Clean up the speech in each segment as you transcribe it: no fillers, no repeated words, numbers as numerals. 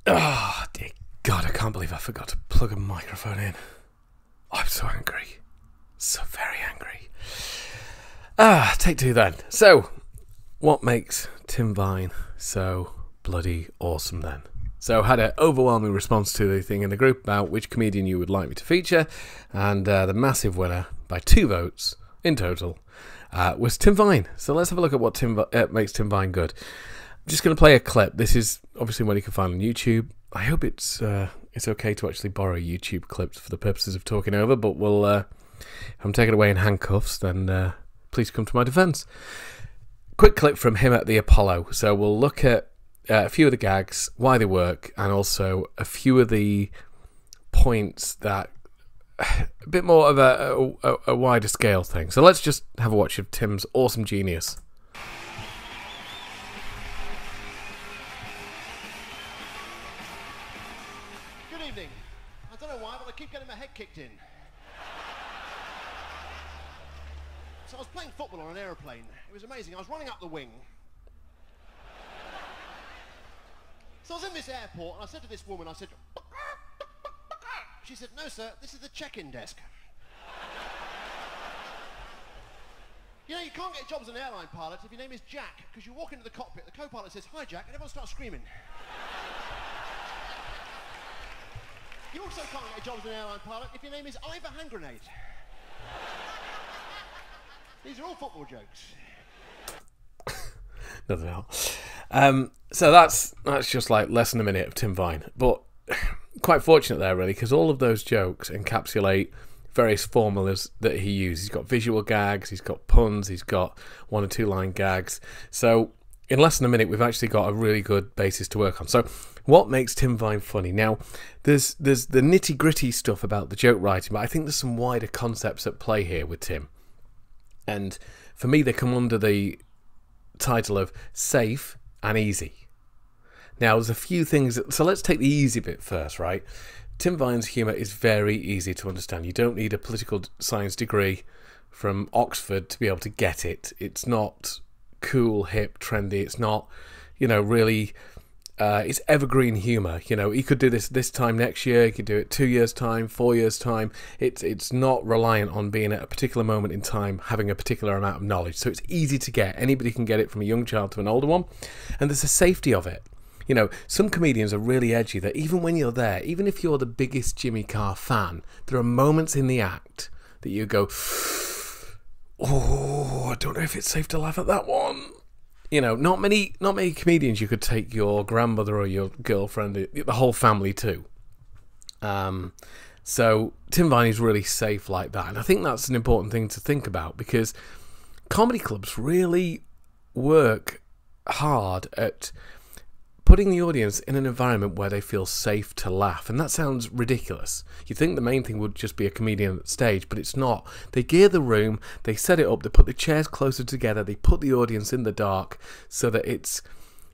Oh, dear God, I can't believe I forgot to plug a microphone in. I'm so angry. So very angry. Take two then. So, what makes Tim Vine so bloody awesome then? So, had an overwhelming response to the thing in the group about which comedian you would like me to feature, and the massive winner, by 2 votes in total, was Tim Vine. So let's have a look at what makes Tim Vine good. I'm just going to play a clip. This is obviously one you can find on YouTube. I hope it's okay to actually borrow YouTube clips for the purposes of talking over, but we'll if I'm taken away in handcuffs, then please come to my defence. Quick clip from him at the Apollo. So we'll look at a few of the gags, why they work, and also a few of the points that a bit more of a wider scale thing. So let's just have a watch of Tim's awesome genius. Good evening. I don't know why, but I keep getting my head kicked in. So I was playing football on an aeroplane. It was amazing. I was running up the wing. So I was in this airport and I said to this woman, I said, she said, no sir, this is the check-in desk. You know, you can't get jobs as an airline pilot if your name is Jack, because you walk into the cockpit, the co-pilot says, hi Jack, and everyone starts screaming. You also can't get a job as an airline pilot if your name is Ivor Hand Grenade. These are all football jokes. Nothing else. So that's just like less than a minute of Tim Vine. But quite fortunate there, really, because all of those jokes encapsulate various formulas that he uses. He's got visual gags, he's got puns, he's got 1 or 2 line gags. So in less than a minute, we've actually got a really good basis to work on. So what makes Tim Vine funny? Now, there's the nitty-gritty stuff about the joke writing, but I think there's some wider concepts at play here with Tim. And for me, they come under the title of safe and easy. Now, there's a few things. So let's take the easy bit first, right? Tim Vine's humour is very easy to understand. You don't need a political science degree from Oxford to be able to get it. It's not cool, hip, trendy. It's not, really... it's evergreen humour. He could do this time next year. He could do it 2 years' time, 4 years' time. It's not reliant on being at a particular moment in time, having a particular amount of knowledge. So it's easy to get. Anybody can get it, from a young child to an older one. And there's a safety of it. Some comedians are really edgy that even when you're there, even if you're the biggest Jimmy Carr fan, there are moments in the act that you go, oh, I don't know if it's safe to laugh at that one. Not many comedians you could take your grandmother or your girlfriend, the whole family to. So Tim Vine is really safe like that. And I think that's an important thing to think about, because comedy clubs really work hard at putting the audience in an environment where they feel safe to laugh. And that sounds ridiculous. You'd think the main thing would just be a comedian at stage, but it's not. They gear the room, they set it up, they put the chairs closer together, they put the audience in the dark so that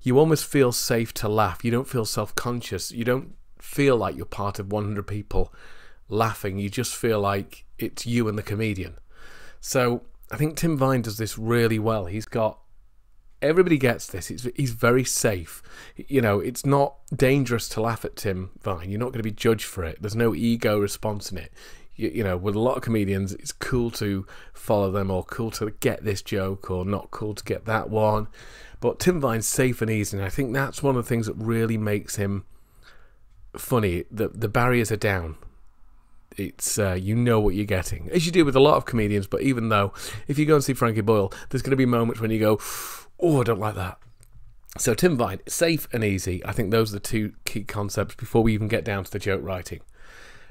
you almost feel safe to laugh. You don't feel self-conscious. You don't feel like you're part of 100 people laughing. You just feel like it's you and the comedian. So I think Tim Vine does this really well. Everybody gets this. He's very safe. It's not dangerous to laugh at Tim Vine. You're not going to be judged for it. There's no ego response in it. With a lot of comedians, it's cool to follow them, or cool to get this joke, or not cool to get that one. But Tim Vine's safe and easy, and I think that's one of the things that really makes him funny. The barriers are down. It's what you're getting, as you do with a lot of comedians. But even though, if you go and see Frankie Boyle, there's going to be moments when you go, oh, I don't like that. So Tim Vine, safe and easy. I think those are the 2 key concepts before we even get down to the joke writing.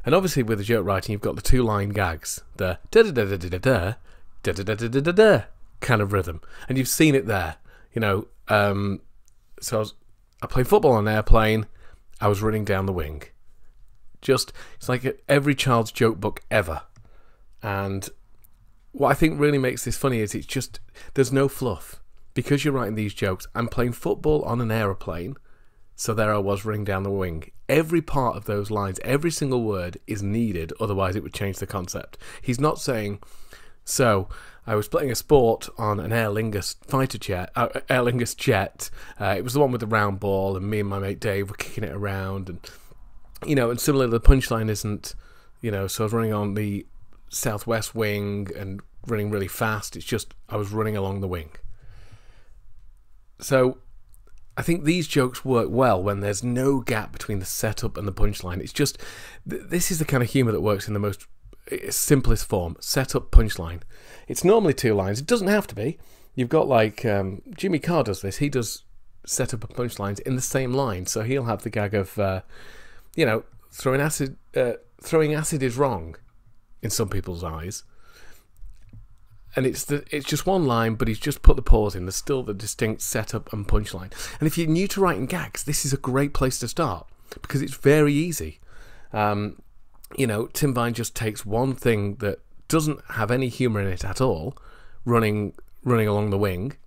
And obviously with the joke writing, you've got the 2-line gags, the da-da-da-da-da-da, da-da-da-da-da-da kind of rhythm. And you've seen it there. So I played football on an airplane. I was running down the wing. It's like every child's joke book ever. And what I think really makes this funny is there's no fluff. Because you're writing these jokes, I'm playing football on an aeroplane, so there I was running down the wing. Every part of those lines, every single word is needed, otherwise it would change the concept. He's not saying, So I was playing a sport on an Aer Lingus fighter jet, Aer Lingus jet. It was the one with the round ball, and me and my mate Dave were kicking it around, and and similarly the punchline isn't, so I was running on the southwest wing and running really fast. It's just I was running along the wing. So I think these jokes work well when there's no gap between the setup and the punchline. It's just, this is the kind of humour that works in the most simplest form. Setup, punchline. It's normally 2 lines. It doesn't have to be. You've got like, Jimmy Carr does this. He does setup and punchlines in the same line. So he'll have the gag of, throwing acid is wrong in some people's eyes. And it's just one line, but he's just put the pause in. There's still the distinct setup and punchline. And if you're new to writing gags, this is a great place to start because it's very easy. Tim Vine just takes one thing that doesn't have any humour in it at all, running along the wing,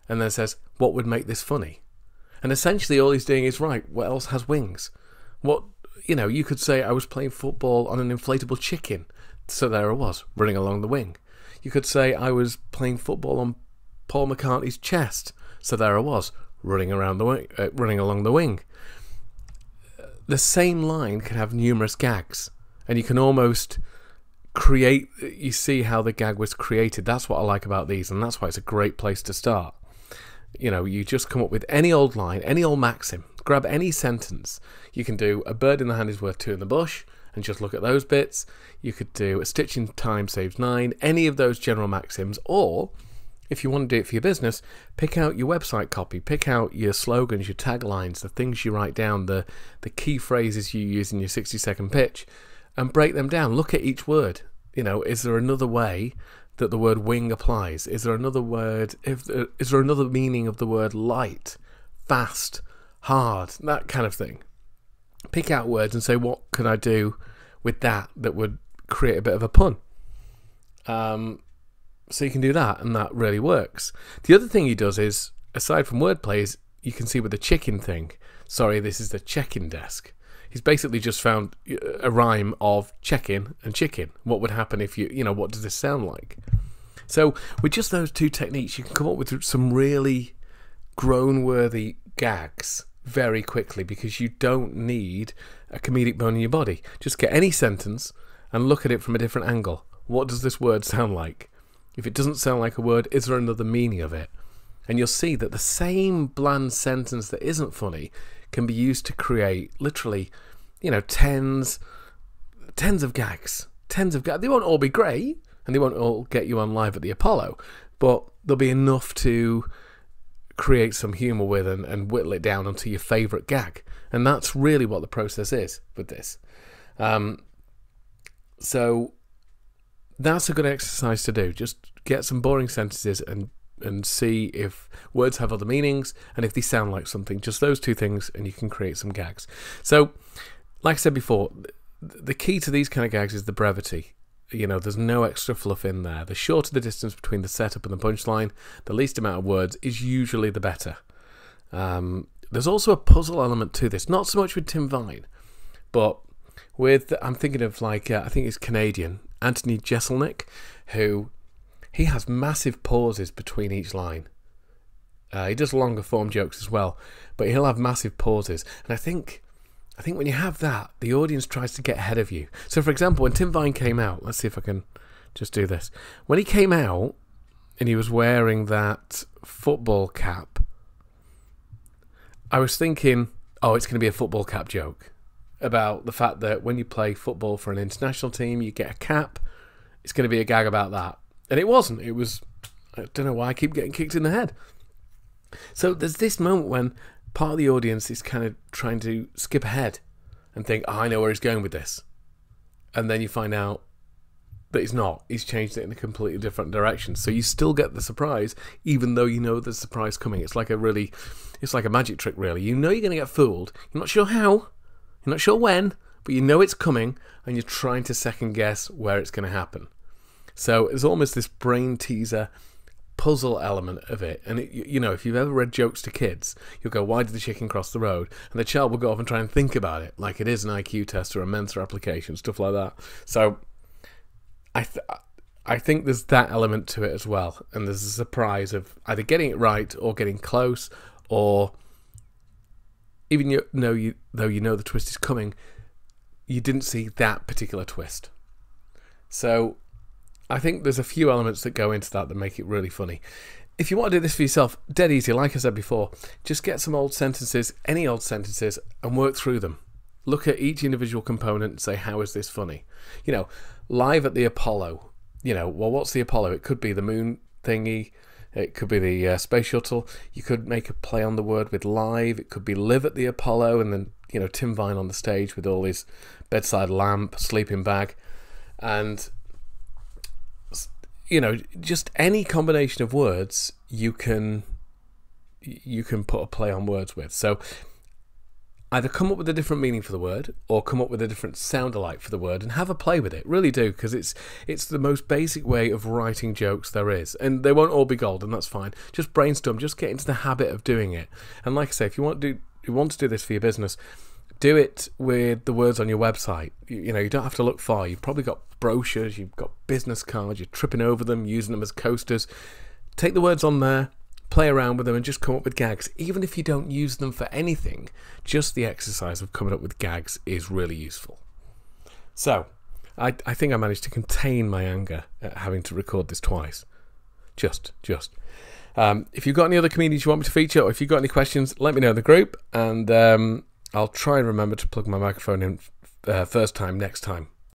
and then says, what would make this funny? And essentially all he's doing is, right, what else has wings? You could say I was playing football on an inflatable chicken, so there I was, running along the wing. You could say I was playing football on Paul McCartney's chest, so there I was, running along the wing. The same line can have numerous gags, and you can almost you see how the gag was created. That's what I like about these, and that's why it's a great place to start. You just come up with any old line, any old maxim, grab any sentence. You can do a bird in the hand is worth 2 in the bush, and just look at those bits. You could do a stitch in time saves 9, any of those general maxims, or if you want to do it for your business, pick out your website copy, pick out your slogans, your taglines, the things you write down, the key phrases you use in your 60-second pitch, and break them down. Look at each word. Is there another way that the word wing applies? Is there another word? Is there another meaning of the word light, fast, hard, that kind of thing? Pick out words and say, what could I do with that would create a bit of a pun? So you can do that, and that really works. The other thing he does is, aside from wordplay, is you can see with the chicken thing. Sorry, this is the check-in desk. He's basically just found a rhyme of check-in and chicken. What would happen if what does this sound like? So with just those 2 techniques, you can come up with some really groan-worthy gags very quickly, because you don't need a comedic bone in your body. Just get any sentence and look at it from a different angle. What does this word sound like? If it doesn't sound like a word, is there another meaning of it? And you'll see that the same bland sentence that isn't funny can be used to create literally, tens of gags. They won't all be great, and they won't all get you on live at the Apollo, but there'll be enough to create some humour with and whittle it down onto your favourite gag. And that's really what the process is with this. So that's a good exercise to do. Just get some boring sentences and see if words have other meanings and if they sound like something. Just those 2 things, and you can create some gags. So, like I said before, the key to these kind of gags is the brevity. There's no extra fluff in there. The shorter the distance between the setup and the punchline, the least amount of words is usually the better. There's also a puzzle element to this. Not so much with Tim Vine, but I'm thinking of I think it's Canadian, Anthony Jeselnik, who he has massive pauses between each line. He does longer form jokes as well, but he'll have massive pauses. And I think when you have that, the audience tries to get ahead of you. So, for example, when Tim Vine came out, let's see if I can just do this. When he came out and he was wearing that football cap, I was thinking, it's going to be a football cap joke about the fact that when you play football for an international team, you get a cap. It's going to be a gag about that. And it wasn't. It was, I don't know why I keep getting kicked in the head. So there's this moment when part of the audience is kind of trying to skip ahead and think, I know where he's going with this. And then you find out that he's not. He's changed it in a completely different direction. So you still get the surprise, even though you know there's a surprise coming. It's like a magic trick, really. You know you're going to get fooled. You're not sure how, you're not sure when, but you know it's coming, and you're trying to second guess where it's going to happen. So it's almost this brain teaser puzzle element of it. And if you've ever read jokes to kids, you'll go, why did the chicken cross the road? And the child will go off and try and think about it like it is an IQ test or a Mensa application, stuff like that. So I I think there's that element to it as well, and there's a surprise of either getting it right or getting close, or even though you know the twist is coming, you didn't see that particular twist. So I think there's a few elements that go into that make it really funny. If you want to do this for yourself, dead easy, like I said before, just get some old sentences, any old sentences, and work through them. Look at each individual component and say, how is this funny? You know, live at the Apollo. You know, well, what's the Apollo? It could be the moon thingy. It could be the space shuttle. You could make a play on the word with live. It could be live at the Apollo, and then, you know, Tim Vine on the stage with all his bedside lamp, sleeping bag. And, you know, just any combination of words you can put a play on words with. So either come up with a different meaning for the word, or come up with a different sound alike for the word, and have a play with it. Really do, because it's the most basic way of writing jokes there is. And they won't all be gold, and that's fine. Just brainstorm, just get into the habit of doing it. And like I say, if you want to do this for your business, do it with the words on your website. You know, you don't have to look far. You've probably got brochures, you've got business cards, you're tripping over them, using them as coasters. Take the words on there, play around with them, and just come up with gags. Even if you don't use them for anything, just the exercise of coming up with gags is really useful. So, I think I managed to contain my anger at having to record this twice. Just. If you've got any other comedians you want me to feature, or if you've got any questions, let me know in the group, and I'll try and remember to plug my microphone in first time next time.